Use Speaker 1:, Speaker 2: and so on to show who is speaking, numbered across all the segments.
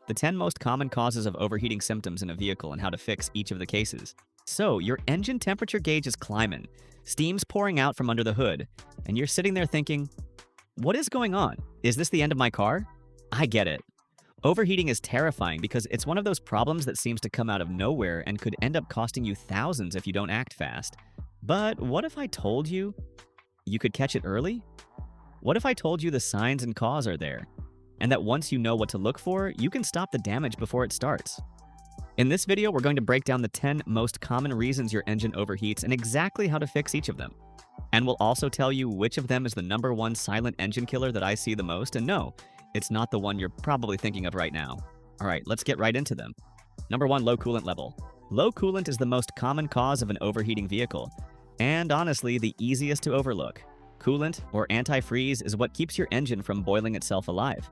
Speaker 1: the 10 most common causes of overheating symptoms in a vehicle and how to fix each of the cases. So, your engine temperature gauge is climbing, steam's pouring out from under the hood, and you're sitting there thinking, what is going on? Is this the end of my car? I get it. Overheating is terrifying because it's one of those problems that seems to come out of nowhere and could end up costing you thousands if you don't act fast. But what if I told you you could catch it early? What if I told you the signs and cause are there, and that once you know what to look for, you can stop the damage before it starts? In this video, we're going to break down the 10 most common reasons your engine overheats and exactly how to fix each of them. And we'll also tell you which of them is the #1 silent engine killer that I see the most, and no, it's not the one you're probably thinking of right now. All right, let's get right into them. #1, low coolant level. Low coolant is the most common cause of an overheating vehicle, and honestly, the easiest to overlook. Coolant, or antifreeze, is what keeps your engine from boiling itself alive.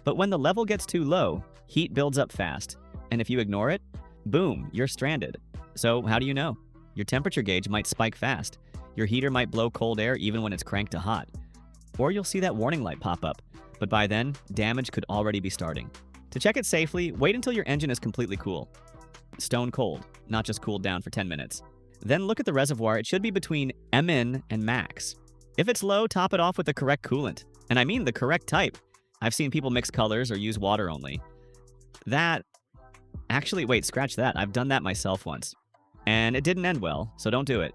Speaker 1: But when the level gets too low, heat builds up fast, and if you ignore it, boom, you're stranded. So how do you know? Your temperature gauge might spike fast. Your heater might blow cold air even when it's cranked to hot. Or you'll see that warning light pop up, but by then, damage could already be starting. To check it safely, wait until your engine is completely cool. Stone cold, not just cooled down for 10 minutes. Then look at the reservoir. It should be between MN and max. If it's low, top it off with the correct coolant. And I mean the correct type. I've seen people mix colors or use water only. Actually, wait, scratch that. I've done that myself once. And it didn't end well, so don't do it.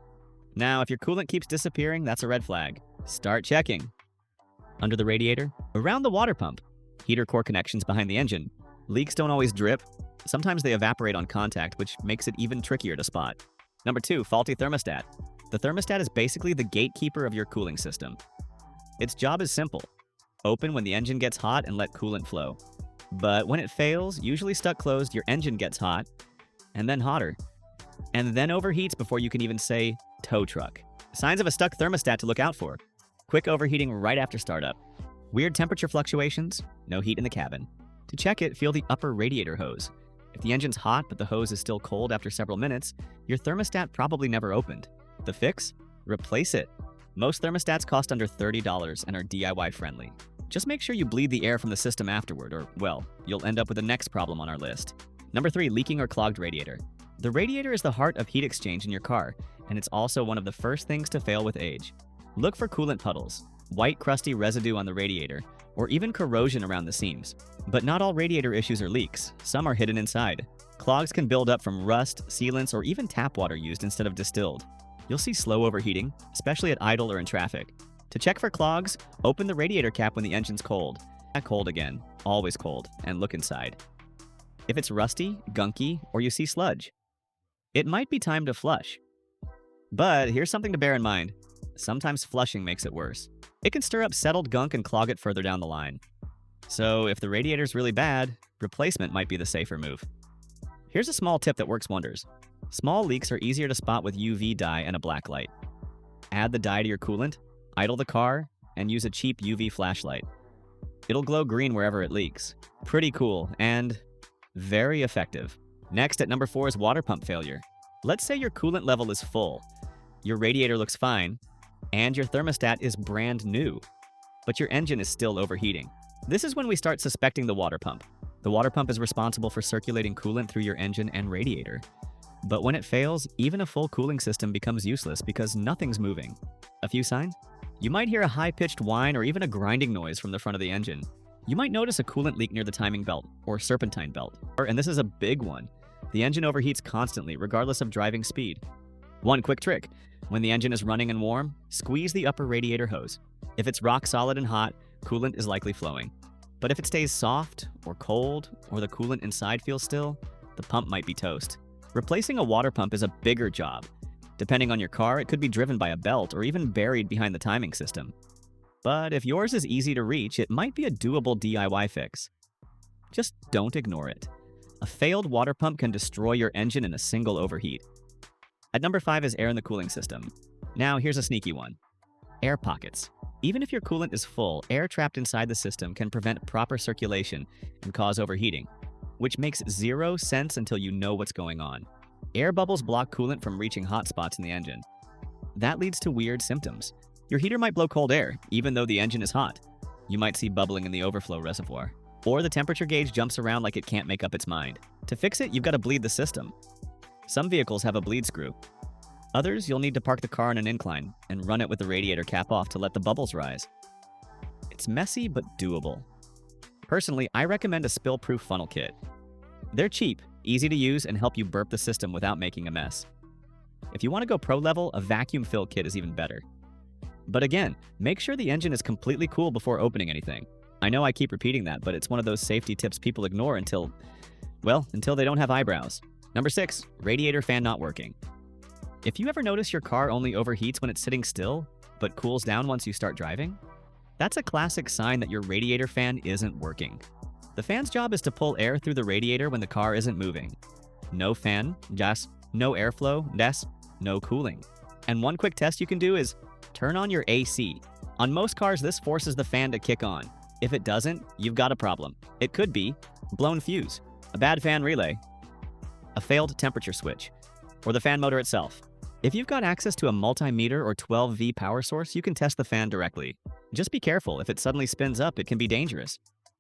Speaker 1: Now, if your coolant keeps disappearing, that's a red flag. Start checking. Under the radiator, around the water pump, heater core connections behind the engine. Leaks don't always drip. Sometimes they evaporate on contact, which makes it even trickier to spot. #2, faulty thermostat. The thermostat is basically the gatekeeper of your cooling system. Its job is simple. Open when the engine gets hot and let coolant flow. But when it fails, usually stuck closed, your engine gets hot, and then hotter, and then overheats before you can even say tow truck. Signs of a stuck thermostat to look out for. Quick overheating right after startup. Weird temperature fluctuations, no heat in the cabin. To check it, feel the upper radiator hose. If the engine's hot but the hose is still cold after several minutes, your thermostat probably never opened. The fix? Replace it. Most thermostats cost under $30 and are DIY friendly. Just make sure you bleed the air from the system afterward, or, well, you'll end up with the next problem on our list. #3, leaking or clogged radiator. The radiator is the heart of heat exchange in your car, and it's also one of the first things to fail with age. Look for coolant puddles, white crusty residue on the radiator, or even corrosion around the seams. But not all radiator issues are leaks. Some are hidden inside. Clogs can build up from rust, sealants, or even tap water used instead of distilled. You'll see slow overheating, especially at idle or in traffic. To check for clogs, open the radiator cap when the engine's cold. Not cold again, always cold, and look inside. If it's rusty, gunky, or you see sludge, it might be time to flush. But here's something to bear in mind. Sometimes flushing makes it worse. It can stir up settled gunk and clog it further down the line. So if the radiator's really bad, replacement might be the safer move. Here's a small tip that works wonders. Small leaks are easier to spot with UV dye and a black light. Add the dye to your coolant, idle the car, and use a cheap UV flashlight. It'll glow green wherever it leaks. Pretty cool and very effective. Next at #4 is water pump failure. Let's say your coolant level is full, your radiator looks fine, and your thermostat is brand new, but your engine is still overheating. This is when we start suspecting the water pump. The water pump is responsible for circulating coolant through your engine and radiator. But when it fails, even a full cooling system becomes useless because nothing's moving. A few signs? You might hear a high-pitched whine or even a grinding noise from the front of the engine. You might notice a coolant leak near the timing belt or serpentine belt. And this is a big one. The engine overheats constantly, regardless of driving speed. One quick trick. When the engine is running and warm, squeeze the upper radiator hose. If it's rock solid and hot, coolant is likely flowing. But if it stays soft or cold, or the coolant inside feels still, the pump might be toast. Replacing a water pump is a bigger job. Depending on your car, it could be driven by a belt or even buried behind the timing system. But if yours is easy to reach, it might be a doable DIY fix. Just don't ignore it. A failed water pump can destroy your engine in a single overheat. At #5 is air in the cooling system. Now here's a sneaky one. Air pockets. Even if your coolant is full, air trapped inside the system can prevent proper circulation and cause overheating, which makes zero sense until you know what's going on. Air bubbles block coolant from reaching hot spots in the engine. That leads to weird symptoms. Your heater might blow cold air, even though the engine is hot. You might see bubbling in the overflow reservoir. or the temperature gauge jumps around like it can't make up its mind. To fix it, you've got to bleed the system. Some vehicles have a bleed screw. Others, you'll need to park the car on an incline and run it with the radiator cap off to let the bubbles rise. It's messy but doable. Personally, I recommend a spill-proof funnel kit. They're cheap, easy to use, and help you burp the system without making a mess. If you want to go pro level, a vacuum fill kit is even better. But again, make sure the engine is completely cool before opening anything. I know I keep repeating that, but it's one of those safety tips people ignore until they don't have eyebrows. Number 6, radiator fan not working. If you ever notice your car only overheats when it's sitting still, but cools down once you start driving, that's a classic sign that your radiator fan isn't working. The fan's job is to pull air through the radiator when the car isn't moving. No fan, just no airflow, just no cooling. And one quick test you can do is turn on your AC. On most cars, this forces the fan to kick on. If it doesn't, you've got a problem. It could be blown fuse, a bad fan relay, a failed temperature switch, or the fan motor itself. If you've got access to a multimeter or 12V power source, you can test the fan directly. Just be careful, if it suddenly spins up, it can be dangerous.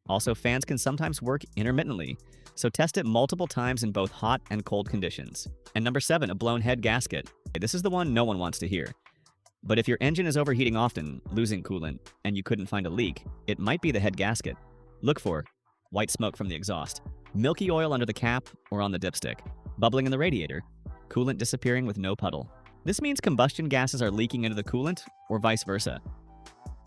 Speaker 1: Also, fans can sometimes work intermittently, so test it multiple times in both hot and cold conditions. And number 7, a blown head gasket. This is the one no one wants to hear. But if your engine is overheating often, losing coolant, and you couldn't find a leak, it might be the head gasket. Look for white smoke from the exhaust, milky oil under the cap or on the dipstick, bubbling in the radiator, coolant disappearing with no puddle. This means combustion gases are leaking into the coolant, or vice versa.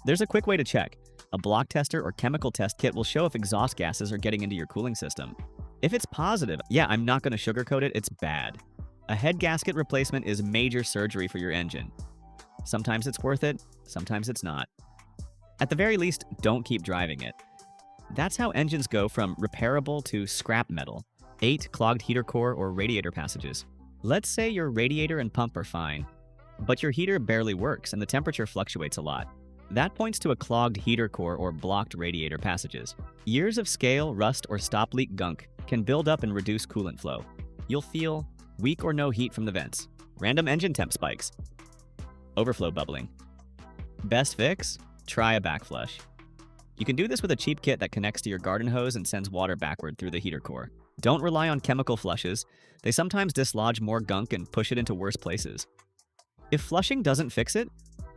Speaker 1: There's a quick way to check. A block tester or chemical test kit will show if exhaust gases are getting into your cooling system. If it's positive, I'm not going to sugarcoat it, it's bad. A head gasket replacement is major surgery for your engine. Sometimes it's worth it, sometimes it's not. At the very least, don't keep driving it. That's how engines go from repairable to scrap metal. 8 clogged heater core or radiator passages. Let's say your radiator and pump are fine, but your heater barely works and the temperature fluctuates a lot. That points to a clogged heater core or blocked radiator passages. Years of scale, rust, or stop leak gunk can build up and reduce coolant flow. You'll feel weak or no heat from the vents, random engine temp spikes, overflow bubbling. Best fix? Try a backflush. You can do this with a cheap kit that connects to your garden hose and sends water backward through the heater core. Don't rely on chemical flushes. They sometimes dislodge more gunk and push it into worse places. If flushing doesn't fix it,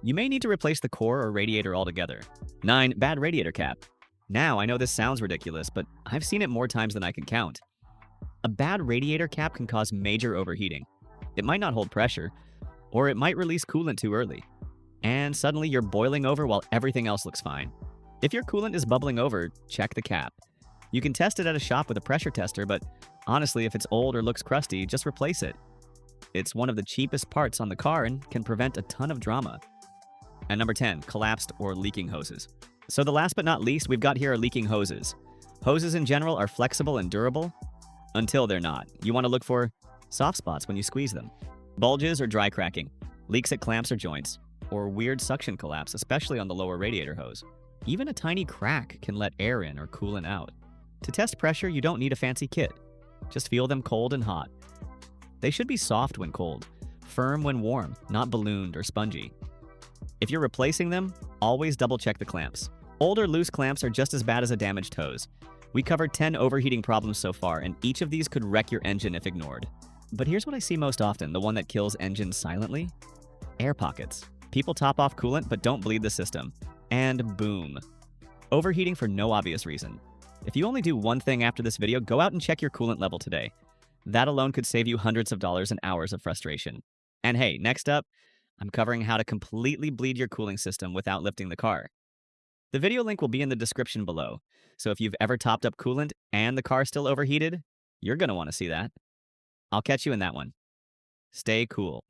Speaker 1: you may need to replace the core or radiator altogether. 9, bad radiator cap. Now, I know this sounds ridiculous, but I've seen it more times than I can count. A bad radiator cap can cause major overheating. It might not hold pressure, or it might release coolant too early. And suddenly you're boiling over while everything else looks fine. If your coolant is bubbling over, check the cap. You can test it at a shop with a pressure tester, but honestly, if it's old or looks crusty, just replace it. It's one of the cheapest parts on the car and can prevent a ton of drama. And number 10, collapsed or leaking hoses. So the last but not least we've got here are leaking hoses. Hoses in general are flexible and durable until they're not. You want to look for soft spots when you squeeze them, bulges or dry cracking, leaks at clamps or joints, or weird suction collapse, especially on the lower radiator hose. Even a tiny crack can let air in or coolant out. To test pressure, you don't need a fancy kit. Just feel them cold and hot. They should be soft when cold, firm when warm, not ballooned or spongy. If you're replacing them, always double check the clamps. Old or loose clamps are just as bad as a damaged hose. We covered 10 overheating problems so far, and each of these could wreck your engine if ignored. But here's what I see most often, the one that kills engines silently: air pockets. People top off coolant but don't bleed the system. And boom. Overheating for no obvious reason. If you only do one thing after this video, go out and check your coolant level today. That alone could save you hundreds of dollars and hours of frustration. And hey, next up, I'm covering how to completely bleed your cooling system without lifting the car. The video link will be in the description below, so if you've ever topped up coolant and the car still overheated, you're going to want to see that. I'll catch you in that one. Stay cool.